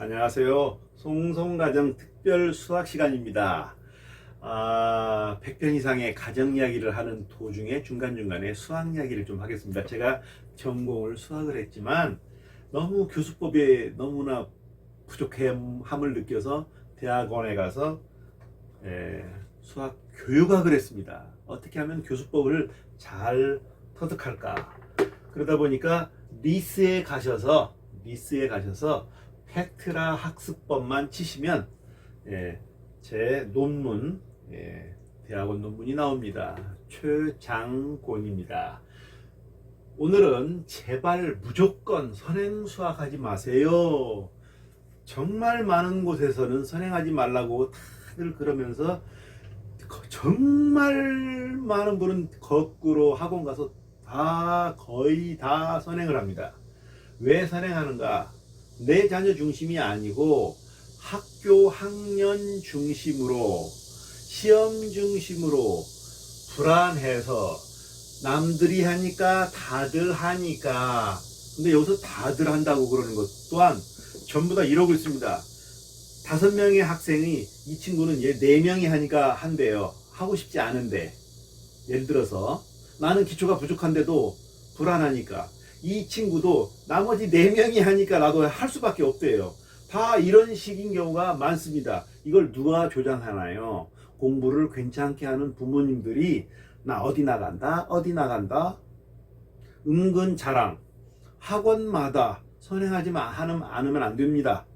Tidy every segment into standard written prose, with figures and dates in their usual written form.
안녕하세요. 송송가정 특별 수학 시간입니다. 100편 이상의 가정 이야기를 하는 도중에 중간중간에 수학 이야기를 좀 하겠습니다. 제가 전공을 수학을 했지만 너무 교수법에 너무나 부족함을 느껴서 대학원에 가서 수학 교육학을 했습니다. 어떻게 하면 교수법을 잘 터득할까? 그러다 보니까 리스에 가셔서 팩트라 학습법만 치시면 제 논문, 대학원 논문이 나옵니다. 최장곤입니다. 오늘은 제발 무조건 선행 수학하지 마세요. 정말 많은 곳에서는 선행하지 말라고 다들 그러면서 정말 많은 분은 거꾸로 학원 가서 거의 다 선행을 합니다. 왜 선행하는가? 내 자녀 중심이 아니고 학교 학년 중심으로, 시험 중심으로 불안해서 남들이 하니까 다들 하니까. 근데 여기서 다들 한다고 그러는 것 또한 전부 다 이러고 있습니다. 5명의 학생이, 이 친구는 얘 4명이 하니까 한대요. 하고 싶지 않은데. 예를 들어서 나는 기초가 부족한데도 불안하니까, 이 친구도 나머지 4명이 하니까 나도 할 수밖에 없대요. 다 이런 식인 경우가 많습니다. 이걸 누가 조장하나요? 공부를 괜찮게 하는 부모님들이 나 어디 나간다 은근 자랑. 학원마다 선행하지 않으면 안 됩니다.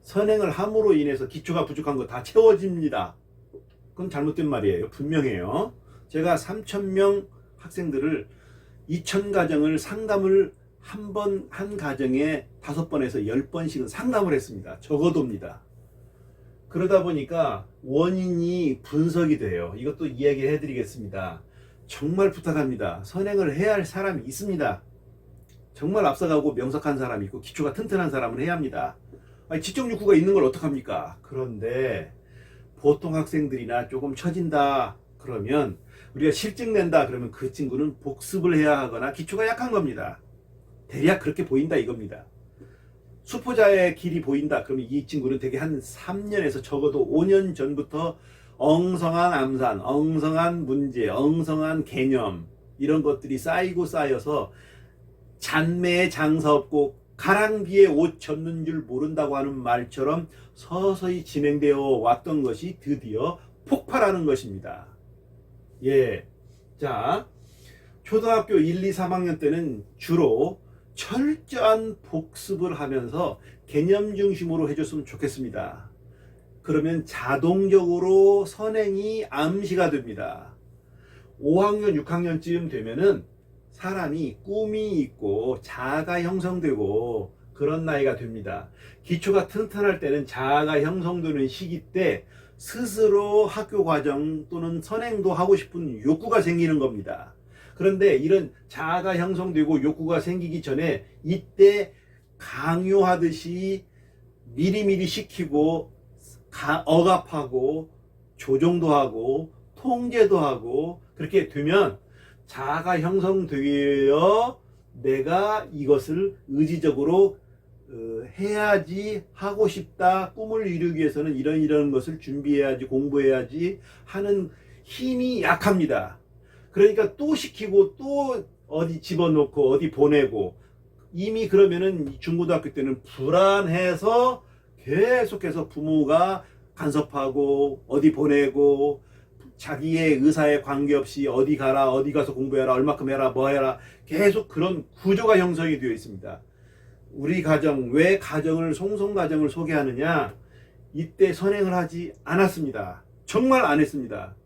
선행을 함으로 인해서 기초가 부족한 거 다 채워집니다. 그건 잘못된 말이에요. 분명해요. 제가 3,000명 학생들을 2,000가정을 상담을 한 가정에 5번에서 10번씩은 상담을 했습니다. 적어도입니다. 그러다 보니까 원인이 분석이 돼요. 이것도 이야기를 해드리겠습니다. 정말 부탁합니다. 선행을 해야 할 사람이 있습니다. 정말 앞서가고 명석한 사람이 있고 기초가 튼튼한 사람을 해야 합니다. 지적 욕구가 있는 걸 어떡합니까? 그런데 보통 학생들이나 조금 처진다 그러면, 우리가 실증 낸다 그러면 그 친구는 복습을 해야 하거나 기초가 약한 겁니다. 대략 그렇게 보인다 이겁니다. 수포자의 길이 보인다 그러면 이 친구는 되게 한 3년에서 적어도 5년 전부터 엉성한 암산, 엉성한 문제, 엉성한 개념, 이런 것들이 쌓여서 잔매에 장사 없고 가랑비에 옷 젖는 줄 모른다고 하는 말처럼 서서히 진행되어 왔던 것이 드디어 폭발하는 것입니다. 자, 초등학교 1, 2, 3학년 때는 주로 철저한 복습을 하면서 개념 중심으로 해줬으면 좋겠습니다. 그러면 자동적으로 선행이 암시가 됩니다. 5학년, 6학년쯤 되면은 사람이 꿈이 있고 자아가 형성되고 그런 나이가 됩니다. 기초가 튼튼할 때는 자아가 형성되는 시기 때 스스로 학교 과정 또는 선행도 하고 싶은 욕구가 생기는 겁니다. 그런데 이런 자아가 형성되고 욕구가 생기기 전에 이때 강요하듯이 미리미리 시키고 억압하고 조종도 하고 통제도 하고 그렇게 되면 자아가 형성되어 내가 이것을 의지적으로 해야지, 하고 싶다, 꿈을 이루기 위해서는 이런 것을 준비해야지, 공부해야지 하는 힘이 약합니다. 그러니까 또 시키고 또 어디 집어넣고 어디 보내고, 이미 그러면은 중고등학교 때는 불안해서 계속해서 부모가 간섭하고 어디 보내고 자기의 의사에 관계없이 어디 가라, 어디 가서 공부해라, 얼마큼 해라, 뭐 해라, 계속 그런 구조가 형성이 되어 있습니다. 우리 가정, 왜 가정을, 송송가정을 소개하느냐? 이때 선행을 하지 않았습니다. 정말 안 했습니다.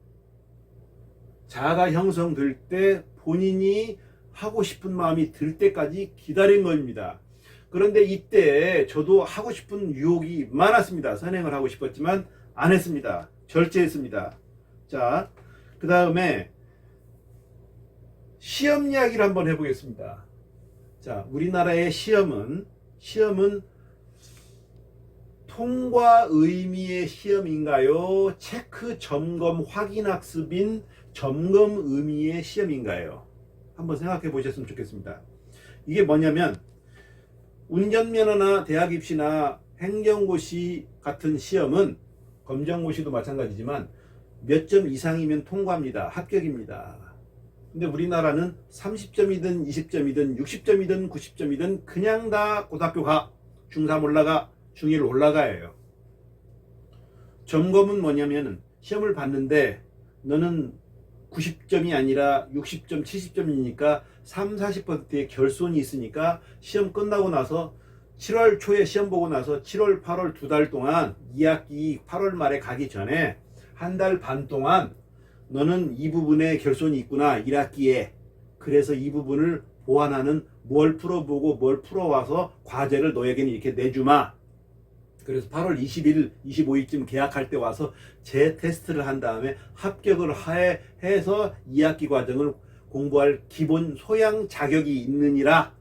자아가 형성될 때 본인이 하고 싶은 마음이 들 때까지 기다린 겁니다. 그런데 이때 저도 하고 싶은 유혹이 많았습니다. 선행을 하고 싶었지만 안 했습니다. 절제했습니다. 자, 그 다음에 시험 이야기를 한번 해보겠습니다. 자, 우리나라의 시험은 통과 의미의 시험인가요? 체크, 점검, 확인 학습인 점검 의미의 시험인가요? 한번 생각해 보셨으면 좋겠습니다. 이게 뭐냐면 운전면허나 대학 입시나 행정고시 같은 시험은 검정고시도 마찬가지지만 몇 점 이상이면 통과합니다. 합격입니다. 근데 우리나라는 30점이든 20점이든 60점이든 90점이든 그냥 다 고등학교 가, 중3 올라가, 중1 올라가예요. 점검은 뭐냐면 시험을 봤는데 너는 90점이 아니라 60점, 70점이니까 3, 40%의 결손이 있으니까 시험 끝나고 나서 7월 초에 시험 보고 나서 7월, 8월 두 달 동안 2학기 8월 말에 가기 전에 한 달 반 동안 너는 이 부분에 결손이 있구나 1학기에. 그래서 이 부분을 보완하는 뭘 풀어보고 뭘 풀어와서 과제를 너에게는 이렇게 내주마. 그래서 8월 20일, 25일쯤 개학할 때 와서 재테스트를 한 다음에 합격을 해서 2학기 과정을 공부할 기본 소양 자격이 있느니라.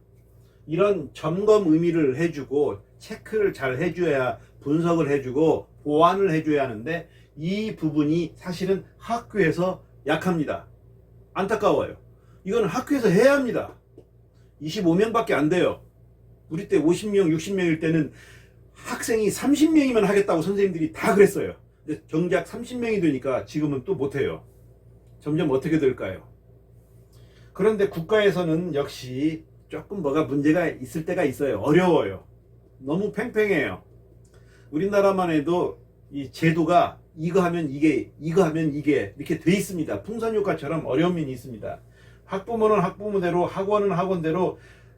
이런 점검 의미를 해주고 체크를 잘 해줘야 분석을 해주고 보완을 해줘야 하는데 이 부분이 사실은 학교에서 약합니다. 안타까워요. 이건 학교에서 해야 합니다. 25명밖에 안 돼요. 우리 때 50명, 60명일 때는 학생이 30명이면 하겠다고 선생님들이 다 그랬어요. 근데 정작 30명이 되니까 지금은 또 못해요. 점점 어떻게 될까요? 그런데 국가에서는 역시 조금 뭐가 문제가 있을 때가 있어요. 어려워요. 너무 팽팽해요. 우리나라만 해도 이 제도가 이거 하면 이게, 이거 하면 이게 이렇게 돼 있습니다. 풍선효과처럼 어려운 면이 있습니다. 학부모는 학부모대로, 학원은 학원대로,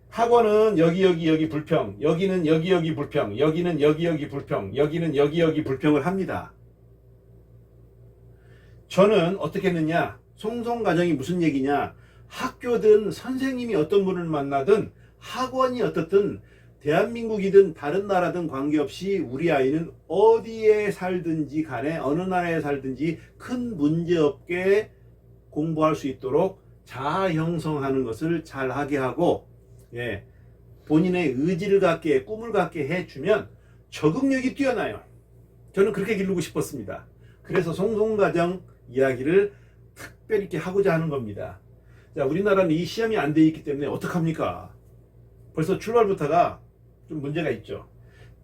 학원은 여기 불평, 여기는 여기 불평, 여기는 여기 불평, 여기는 여기 불평을 합니다. 저는 어떻게 했느냐? 송송과정이 무슨 얘기냐? 학교든 선생님이 어떤 분을 만나든 학원이 어떻든 대한민국이든 다른 나라든 관계없이 우리 아이는 어디에 살든지 간에 어느 나라에 살든지 큰 문제 없게 공부할 수 있도록 자아 형성하는 것을 잘 하게 하고, 예, 본인의 의지를 갖게, 꿈을 갖게 해주면 적응력이 뛰어나요. 저는 그렇게 기르고 싶었습니다. 그래서 송송과정 이야기를 특별히 이렇게 하고자 하는 겁니다. 자, 우리나라는 이 시험이 안 돼 있기 때문에 어떡합니까? 벌써 출발부터가 좀 문제가 있죠.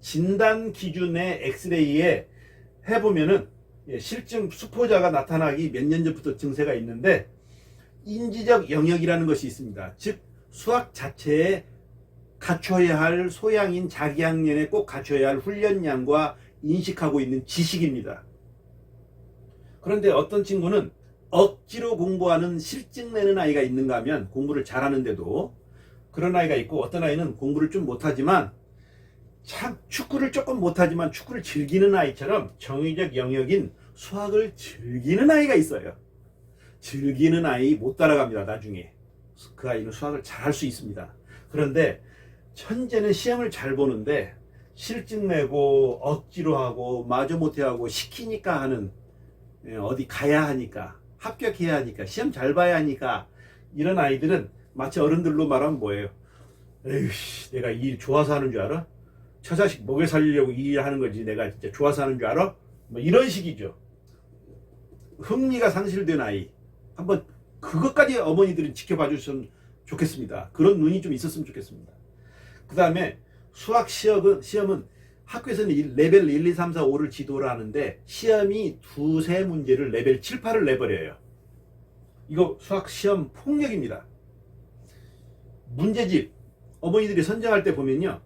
진단 기준의 엑스레이에 해보면은 실증 수포자가 나타나기 몇 년 전부터 증세가 있는데 인지적 영역이라는 것이 있습니다. 즉 수학 자체에 갖춰야 할 소양인 자기학년에 꼭 갖춰야 할 훈련량과 인식하고 있는 지식입니다. 그런데 어떤 친구는 억지로 공부하는 실증 내는 아이가 있는가 하면 공부를 잘하는데도 그런 아이가 있고, 어떤 아이는 공부를 좀 못하지만 참 축구를 조금 못하지만 축구를 즐기는 아이처럼 정의적 영역인 수학을 즐기는 아이가 있어요. 즐기는 아이 못 따라갑니다. 나중에 그 아이는 수학을 잘할 수 있습니다. 그런데 천재는 시험을 잘 보는데 실증 내고 억지로 하고 마저 못해 하고 시키니까 하는, 어디 가야 하니까 합격해야 하니까 시험 잘 봐야 하니까 이런 아이들은 마치 어른들로 말하면 뭐예요? 에이씨, 내가 일 좋아서 하는 줄 알아? 처자식 먹여 살리려고 이 일 하는 거지 내가 진짜 좋아서 하는 줄 알아? 뭐 이런 식이죠. 흥미가 상실된 아이. 한번 그것까지 어머니들은 지켜봐 주셨으면 좋겠습니다. 그런 눈이 좀 있었으면 좋겠습니다. 그 다음에 수학 시험은 학교에서는 레벨 1, 2, 3, 4, 5를 지도를 하는데 시험이 두세 문제를 레벨 7, 8을 내버려요. 이거 수학 시험 폭력입니다. 문제집 어머니들이 선정할 때 보면요,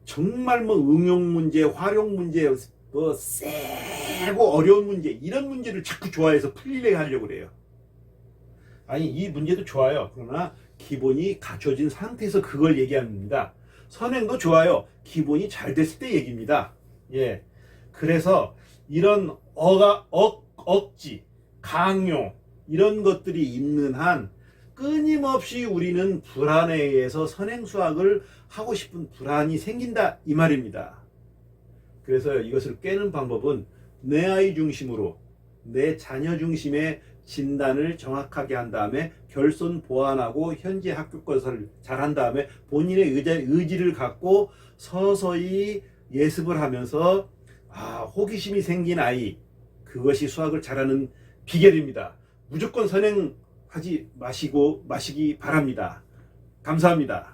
정말 뭐 응용 문제, 활용 문제, 뭐 세고 어려운 문제, 이런 문제를 자꾸 좋아해서 풀리게 하려고 그래요. 아니, 이 문제도 좋아요. 그러나 기본이 갖춰진 상태에서 그걸 얘기합니다. 선행도 좋아요. 기본이 잘 됐을 때 얘기입니다. 예. 그래서 이런 억지, 강요, 이런 것들이 있는 한 끊임없이 우리는 불안에 의해서 선행수학을 하고 싶은 불안이 생긴다, 이 말입니다. 그래서 이것을 깨는 방법은 내 아이 중심으로, 내 자녀 중심의 진단을 정확하게 한 다음에 결손 보완하고 현재 학교 것을 잘한 다음에 본인의 의지를 갖고 서서히 예습을 하면서 호기심이 생긴 아이, 그것이 수학을 잘하는 비결입니다. 무조건 선행하지 마시기 바랍니다. 감사합니다.